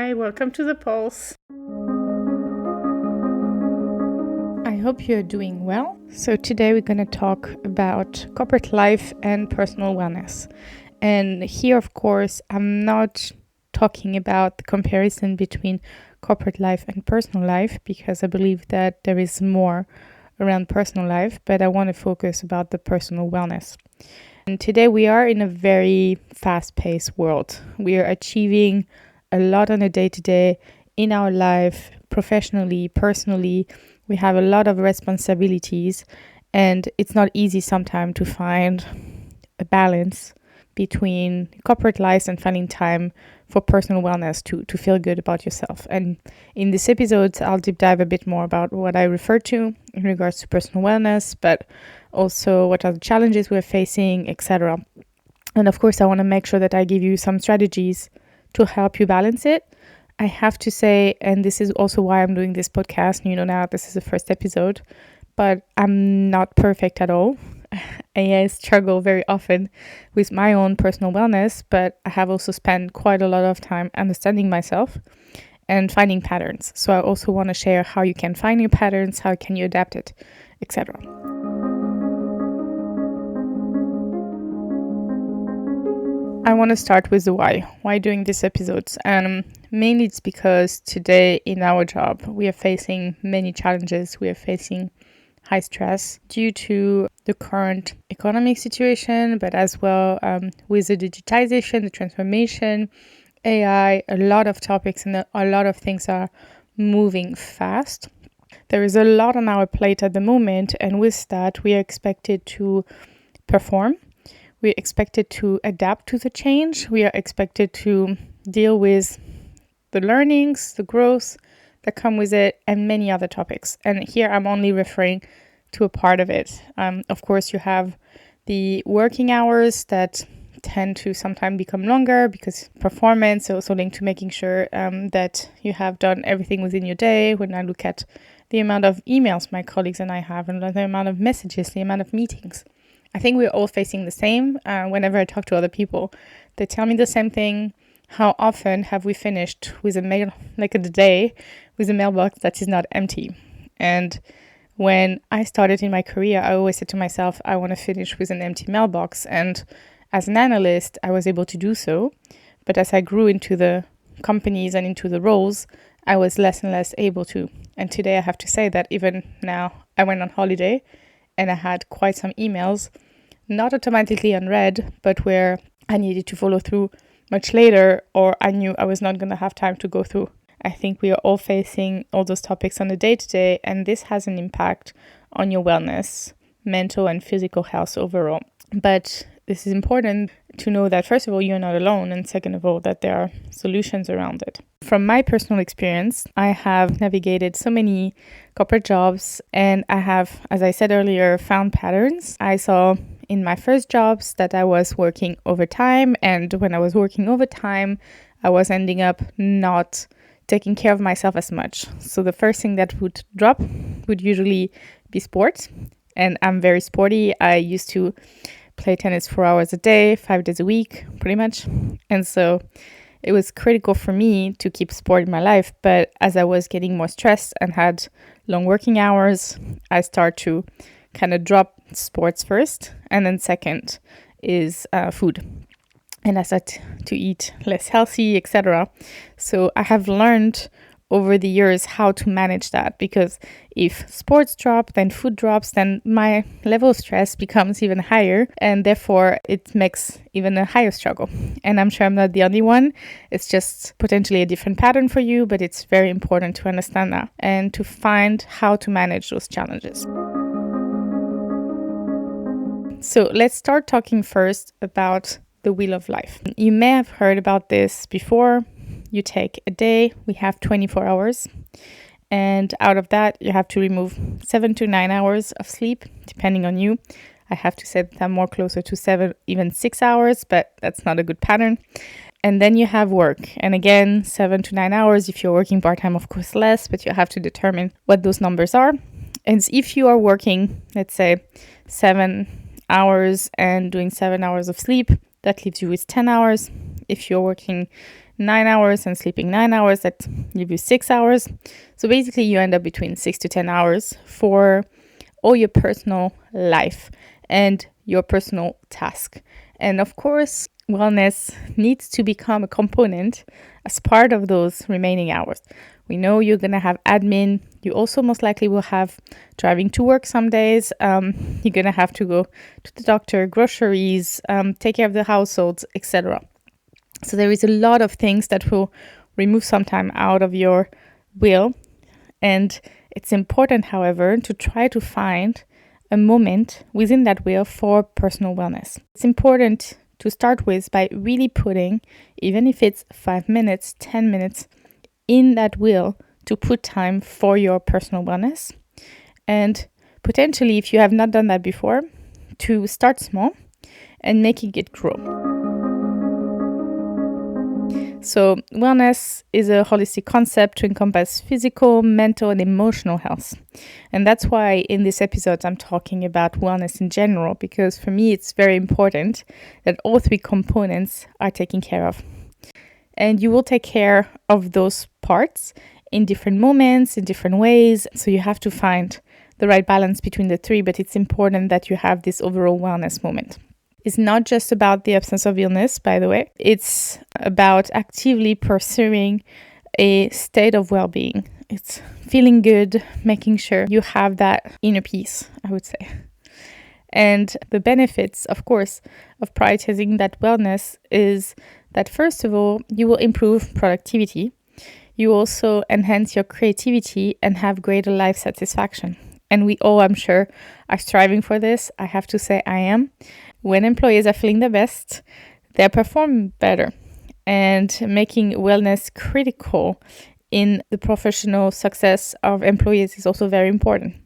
Hi, welcome to the Pulse. I hope you're doing well. So today we're going to talk about corporate life and personal wellness. And here, of course, I'm not talking about the comparison between corporate life and personal life because I believe that there is more around personal life, but I want to focus about the personal wellness. And today we are in a very fast-paced world. We are achieving a lot on a day-to-day in our life, professionally, personally. We have a lot of responsibilities, and it's not easy sometimes to find a balance between corporate life and finding time for personal wellness to feel good about yourself. And in this episode, I'll deep dive a bit more about what I refer to in regards to personal wellness, but also what are the challenges we're facing, etc. And of course, I want to make sure that I give you some strategies to help you balance it. I have to say, and this is also why I'm doing this podcast, now this is the first episode, but I'm not perfect at all. I struggle very often with my own personal wellness, but I have also spent quite a lot of time understanding myself and finding patterns. So I also want to share how you can find your patterns, how can you adapt it, etc. I want to start with the why. Why doing these episodes? Mainly it's because today in our job, we are facing many challenges. We are facing high stress due to the current economic situation, but as well with the digitization, the transformation, AI, a lot of topics and a lot of things are moving fast. There is a lot on our plate at the moment, and with that, we are expected to perform. We're expected to adapt to the change. We are expected to deal with the learnings, the growth that come with it, and many other topics. And here I'm only referring to a part of it. Of course, you have the working hours that tend to sometimes become longer because performance, also linked to making sure that you have done everything within your day. When I look at the amount of emails my colleagues and I have, and the amount of messages, the amount of meetings, I think we're all facing the same. Whenever I talk to other people, they tell me the same thing. How often have we finished with a mail, like a day, with a mailbox that is not empty? And when I started in my career, I always said to myself, I want to finish with an empty mailbox. And as an analyst, I was able to do so. But as I grew into the companies and into the roles, I was less and less able to. And today I have to say that even now, I went on holiday and I had quite some emails, not automatically unread, but where I needed to follow through much later, or I knew I was not going to have time to go through. I think we are all facing all those topics on a day-to-day, and this has an impact on your wellness, mental and physical health overall. But this is important to know that, first of all, you're not alone, and second of all, that there are solutions around it. From my personal experience, I have navigated so many corporate jobs, and I have, as I said earlier, found patterns. I saw in my first jobs that I was working overtime, and when I was working overtime, I was ending up not taking care of myself as much. So the first thing that would drop would usually be sports, and I'm very sporty. I used to play tennis 4 hours a day, 5 days a week, pretty much. And so it was critical for me to keep sport in my life. But as I was getting more stressed and had long working hours, I start to kind of drop sports first. And then second is food. And I start to eat less healthy, etc. So I have learned over the years how to manage that, because if sports drop, then food drops, then my level of stress becomes even higher, and therefore it makes even a higher struggle. And I'm sure I'm not the only one. It's just potentially a different pattern for you, but it's very important to understand that and to find how to manage those challenges. So let's start talking first about the wheel of life. You may have heard about this before. You take a day, we have 24 hours, and out of that, you have to remove 7 to 9 hours of sleep, depending on you. I have to say that I'm more closer to 7, even 6 hours, but that's not a good pattern. And then you have work. And again, 7 to 9 hours. If you're working part-time, of course, less, but you have to determine what those numbers are. And if you are working, let's say, 7 hours and doing 7 hours of sleep, that leaves you with 10 hours. If you're working 9 hours and sleeping 9 hours, that give you 6 hours. So basically you end up between 6 to 10 hours for all your personal life and your personal task. And of course, wellness needs to become a component as part of those remaining hours. We know you're going to have admin. You also most likely will have driving to work some days. You're going to have to go to the doctor, groceries, take care of the households, etc. So there is a lot of things that will remove some time out of your wheel. And it's important, however, to try to find a moment within that wheel for personal wellness. It's important to start with by really putting, even if it's 5 minutes, 10 minutes, in that wheel to put time for your personal wellness. And potentially, if you have not done that before, to start small and making it grow. So wellness is a holistic concept to encompass physical, mental, and emotional health. And that's why in this episode, I'm talking about wellness in general, because for me, it's very important that all three components are taken care of. And you will take care of those parts in different moments, in different ways. So you have to find the right balance between the three, but it's important that you have this overall wellness moment. It's not just about the absence of illness, by the way. It's about actively pursuing a state of well-being. It's feeling good, making sure you have that inner peace, I would say. And the benefits, of course, of prioritizing that wellness is that, first of all, you will improve productivity. You also enhance your creativity and have greater life satisfaction. And we all, I'm sure, are striving for this. I have to say I am. When employees are feeling the best, they perform better. And making wellness critical in the professional success of employees is also very important.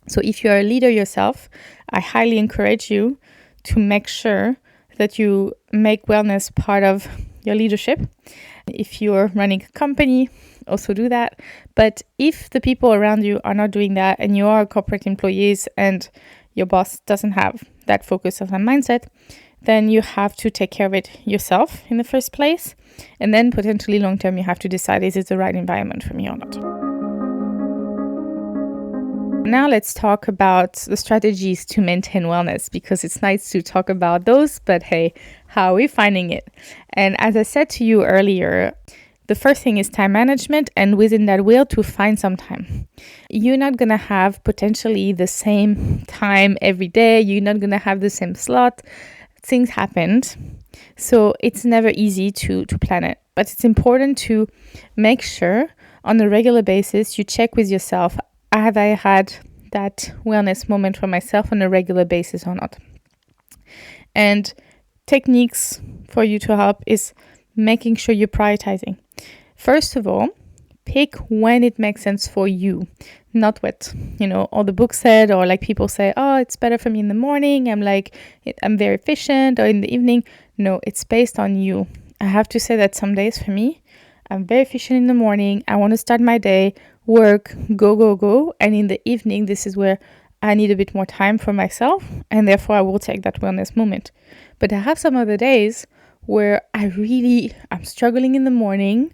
So if you are a leader yourself, I highly encourage you to make sure that you make wellness part of your leadership. If you're running a company, also do that. But if the people around you are not doing that and you are corporate employees and your boss doesn't have that focus or that mindset, then you have to take care of it yourself in the first place. And then potentially long term, you have to decide, is it the right environment for me or not? Now let's talk about the strategies to maintain wellness, because it's nice to talk about those, but hey, how are we finding it? And as I said to you earlier, the first thing is time management, and within that will to find some time. You're not going to have potentially the same time every day. You're not going to have the same slot. Things happened. So it's never easy to plan it. But it's important to make sure on a regular basis you check with yourself, have I had that wellness moment for myself on a regular basis or not? And techniques for you to help is making sure you're prioritizing. First of all, pick when it makes sense for you, not what, all the books said, or like people say, oh, it's better for me in the morning. I'm very efficient, or in the evening. No, it's based on you. I have to say that some days for me, I'm very efficient in the morning. I want to start my day, work, go. And in the evening, this is where I need a bit more time for myself. And therefore, I will take that wellness moment. But I have some other days where I'm struggling in the morning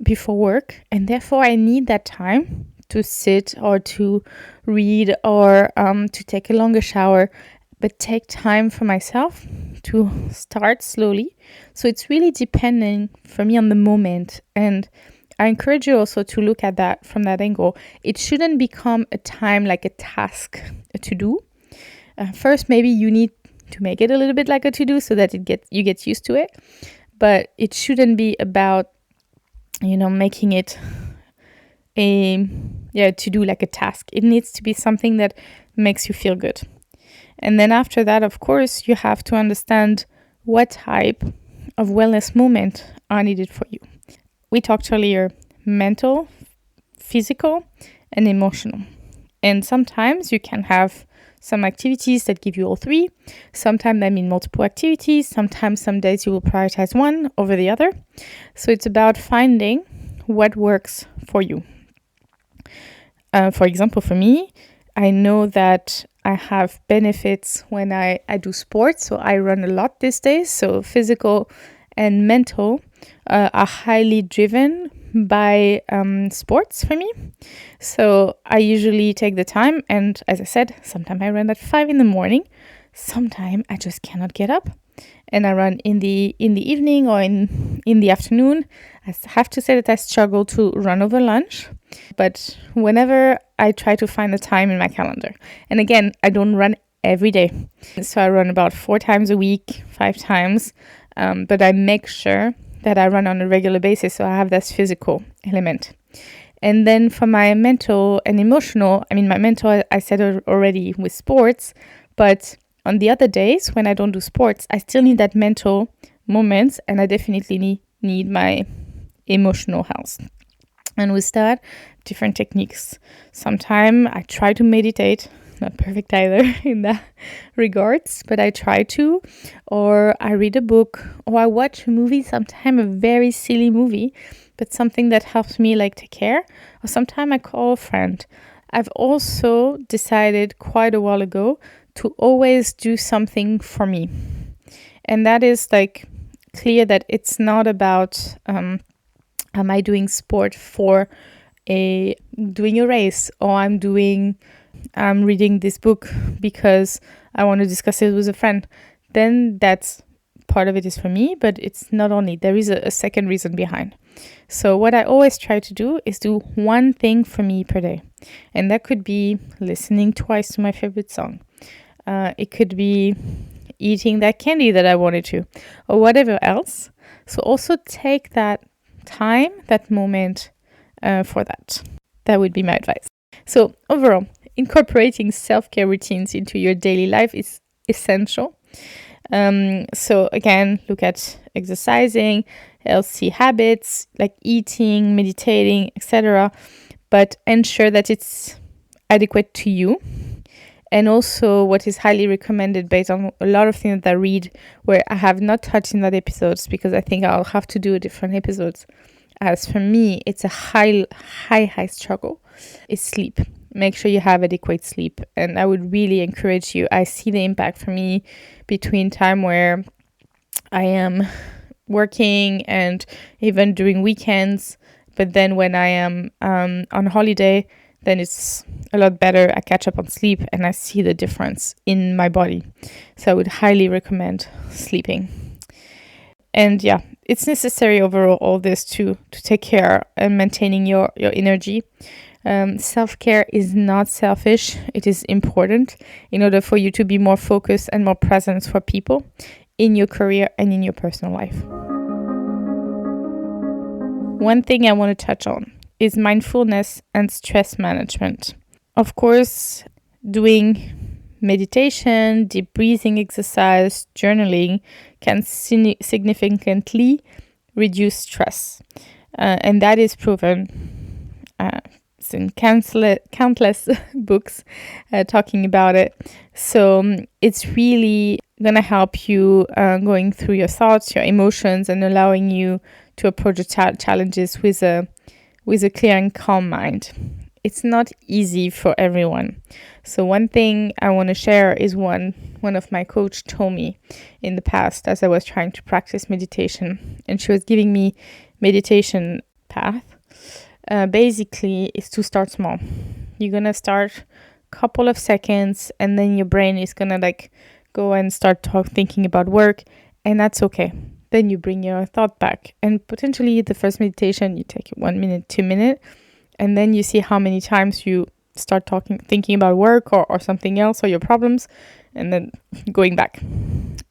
before work. And therefore, I need that time to sit or to read or to take a longer shower. But take time for myself to start slowly. So it's really depending for me on the moment. And I encourage you also to look at that from that angle. It shouldn't become a time like a task, a to-do. First, maybe you need to make it a little bit like a to-do so that you get used to it. But it shouldn't be about, making it to-do like a task. It needs to be something that makes you feel good. And then after that, of course, you have to understand what type of wellness moment are needed for you. We talked earlier, mental, physical, and emotional. And sometimes you can have some activities that give you all three. Sometimes that mean multiple activities. Sometimes some days you will prioritize one over the other. So it's about finding what works for you. For example, for me, I know that I have benefits when I do sports. So I run a lot these days. So physical and mental are highly driven by sports for me. So I usually take the time, and as I said, sometimes I run at 5 in the morning, sometimes I just cannot get up, and I run in the evening or in the afternoon. I have to say that I struggle to run over lunch, but whenever I try to find the time in my calendar. And again, I don't run every day, so I run about 4 times a week, 5 times, but I make sure that I run on a regular basis, so I have this physical element. And then for my mental and emotional, I mean, my mental, I said already with sports, but on the other days when I don't do sports, I still need that mental moment, and I definitely need my emotional health. And with that, different techniques. Sometimes I try to meditate, not perfect either in that regards, but I try to, or I read a book, or I watch a movie, sometimes a very silly movie, but something that helps me like take care, or sometimes I call a friend. I've also decided quite a while ago to always do something for me. And that is like clear that it's not about am I doing sport for doing a race, or I'm reading this book because I want to discuss it with a friend. Then that's part of it is for me, but it's not only. There is a second reason behind. So what I always try to do is do one thing for me per day. And that could be listening twice to my favorite song. It could be eating that candy that I wanted to, or whatever else. So also take that time, that moment for that. That would be my advice. So overall, incorporating self-care routines into your daily life is essential. So again, look at exercising, healthy habits like eating, meditating, etc. But ensure that it's adequate to you. And also what is highly recommended based on a lot of things that I read where I have not touched in that episodes, because I think I'll have to do a different episodes. As for me, it's a high struggle, is sleep. Make sure you have adequate sleep. And I would really encourage you. I see the impact for me between time where I am working and even during weekends. But then when I am on holiday, then it's a lot better. I catch up on sleep and I see the difference in my body. So I would highly recommend sleeping. And yeah, it's necessary overall all this to take care and maintaining your energy. Self-care is not selfish. It is important in order for you to be more focused and more present for people in your career and in your personal life. One thing I want to touch on is mindfulness and stress management. Of course, doing meditation, deep breathing exercise, journaling can significantly reduce stress. And that is proven. It's in countless books talking about it. So it's really going to help you going through your thoughts, your emotions, and allowing you to approach the challenges with a clear and calm mind. It's not easy for everyone. So one thing I want to share is one of my coach told me in the past as I was trying to practice meditation, and she was giving me meditation path. Basically, is to start small. You're going to start a couple of seconds, and then your brain is going to go and start thinking about work, and that's okay. Then you bring your thought back, and potentially the first meditation, you take 1 minute, 2 minutes, and then you see how many times you start thinking about work or something else or your problems, and then going back.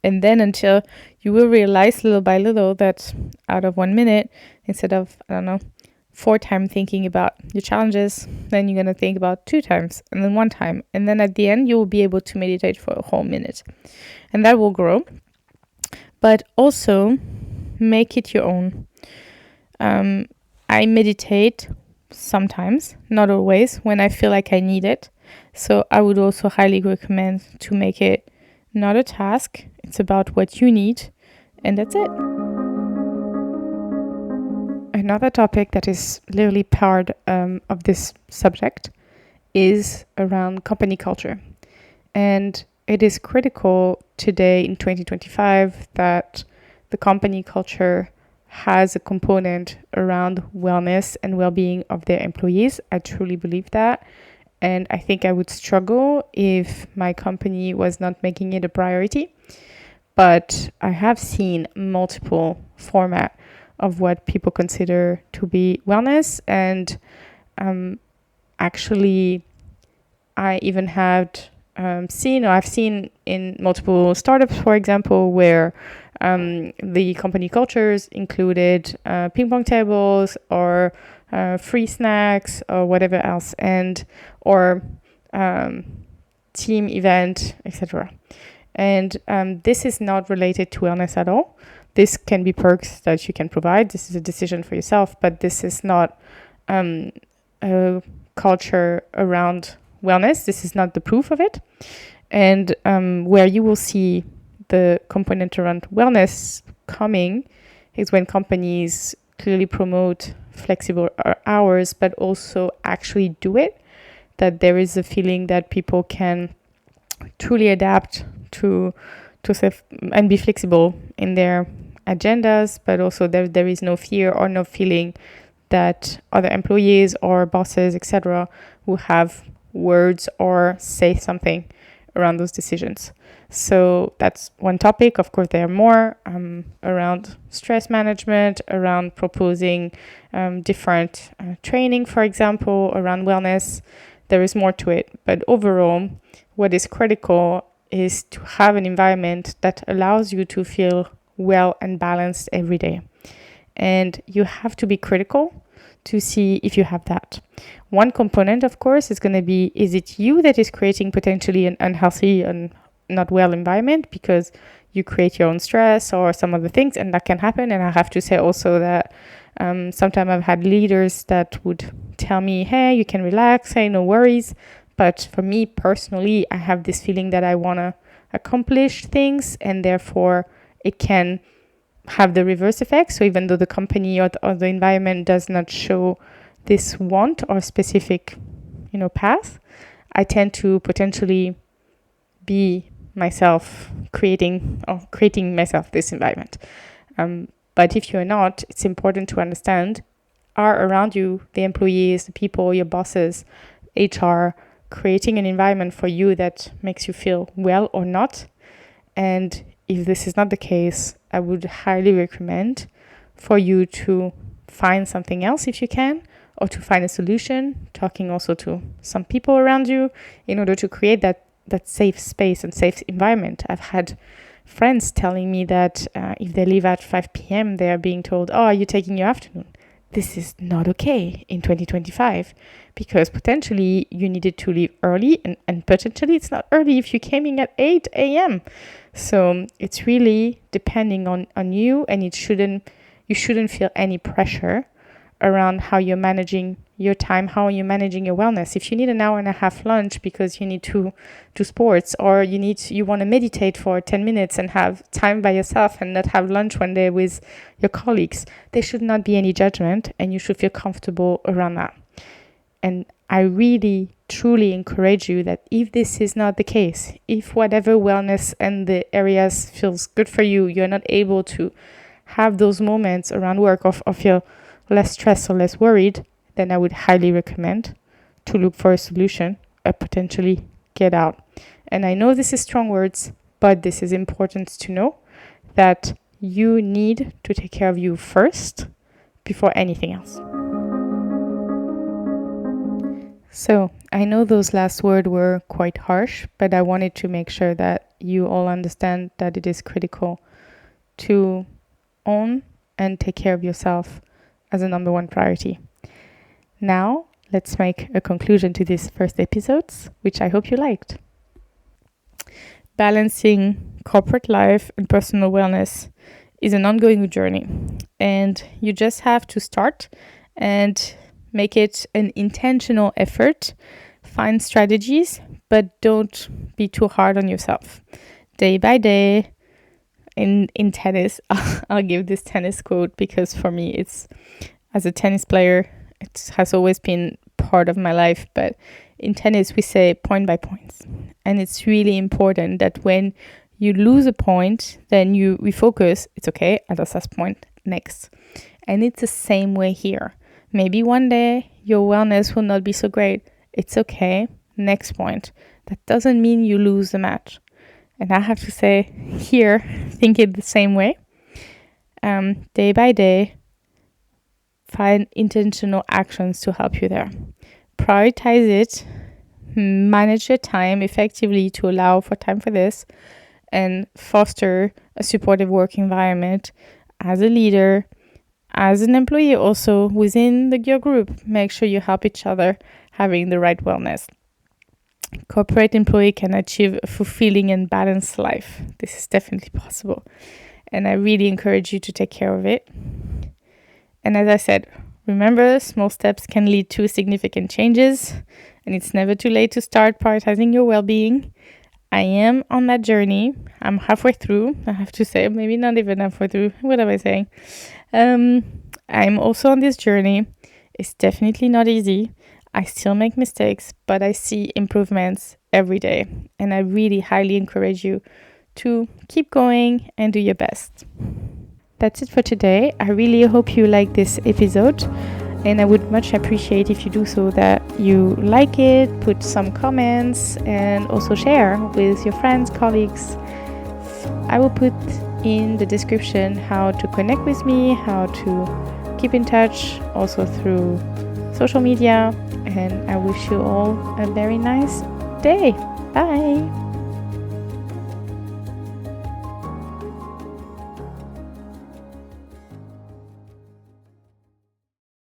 And then until you will realize little by little that out of 1 minute, instead of, 4 times thinking about your challenges, then you're going to think about 2 times and then 1 time. And then at the end, you will be able to meditate for a whole minute. And that will grow. But also make it your own. I meditate sometimes, not always, when I feel like I need it. So I would also highly recommend to make it not a task. It's about what you need, and that's it. Another topic that is literally part of this subject is around company culture. And it is critical today in 2025 that the company culture has a component around wellness and well-being of their employees. I truly believe that. And I think I would struggle if my company was not making it a priority. But I have seen multiple formats of what people consider to be wellness. And actually, I even I've seen in multiple startups, for example, where the company cultures included ping pong tables or free snacks or whatever else, or team event, etc. And this is not related to wellness at all. This can be perks that you can provide. This is a decision for yourself, but this is not a culture around wellness. This is not the proof of it. And where you will see the component around wellness coming is when companies clearly promote flexible hours, but also actually do it. That there is a feeling that people can truly adapt to self and be flexible in their agendas, but also there is no fear or no feeling that other employees or bosses, etc., will have words or say something around those decisions. So that's one topic. Of course, there are more around stress management, around proposing different training, for example, around wellness. There is more to it. But overall, what is critical is to have an environment that allows you to feel well and balanced every day. And you have to be critical to see if you have that. One component, of course, is going to be, is it you that is creating potentially an unhealthy and not well environment because you create your own stress or some other things, and that can happen. And I have to say also that sometimes I've had leaders that would tell me, hey, you can relax, hey, no worries. But for me personally, I have this feeling that I want to accomplish things, and therefore it can have the reverse effect. So even though the company or the environment does not show this want or specific, path, I tend to potentially be myself creating myself this environment. But if you're not, it's important to understand, are around you, the employees, the people, your bosses, HR, creating an environment for you that makes you feel well or not? And if this is not the case, I would highly recommend for you to find something else if you can, or to find a solution, talking also to some people around you in order to create that safe space and safe environment. I've had friends telling me that if they leave at 5 p.m., they are being told, oh, are you taking your afternoon? This is not okay in 2025, because potentially you needed to leave early, and potentially it's not early if you came in at 8 a.m. So it's really depending on you, and you shouldn't feel any pressure around how you're managing your time, how you're managing your wellness. If you need an hour and a half lunch because you need to do sports, or you want to meditate for 10 minutes and have time by yourself and not have lunch one day with your colleagues, there should not be any judgment, and you should feel comfortable around that. And I really, truly encourage you that if this is not the case, if whatever wellness and the areas feels good for you, you're not able to have those moments around work or feel less stressed or less worried, then I would highly recommend to look for a solution or potentially get out. And I know this is strong words, but this is important to know that you need to take care of you first before anything else. So I know those last words were quite harsh, but I wanted to make sure that you all understand that it is critical to own and take care of yourself as a number one priority. Now, let's make a conclusion to these first episodes, which I hope you liked. Balancing corporate life and personal wellness is an ongoing journey, and you just have to start and make it an intentional effort. Find strategies, but don't be too hard on yourself. Day by day, in tennis, I'll give this tennis quote because for me, it's, as a tennis player, it has always been part of my life. But in tennis, we say point by points. And it's really important that when You lose a point, then you refocus. It's okay, I lost this point, next. And it's the same way here. Maybe one day your wellness will not be so great. It's okay, next point. That doesn't mean you lose the match. And I have to say, here, think it the same way. Day by day, find intentional actions to help you there. Prioritize it, manage your time effectively to allow for time for this, and foster a supportive work environment as a leader, as an employee also within your group. Make sure you help each other having the right wellness. Corporate employee can achieve a fulfilling and balanced life. This is definitely possible. And I really encourage you to take care of it. And as I said, remember, small steps can lead to significant changes, and it's never too late to start prioritizing your well-being. I am on that journey. I'm halfway through, I have to say, maybe not even halfway through. What am I saying? I'm also on this journey. It's definitely not easy. I still make mistakes, but I see improvements every day. And I really highly encourage you to keep going and do your best. That's it for today. I really hope you like this episode, and I would much appreciate if you do so, that you like it, put some comments, and also share with your friends, colleagues. I will put in the description how to connect with me, how to keep in touch, also through social media, and I wish you all a very nice day. Bye!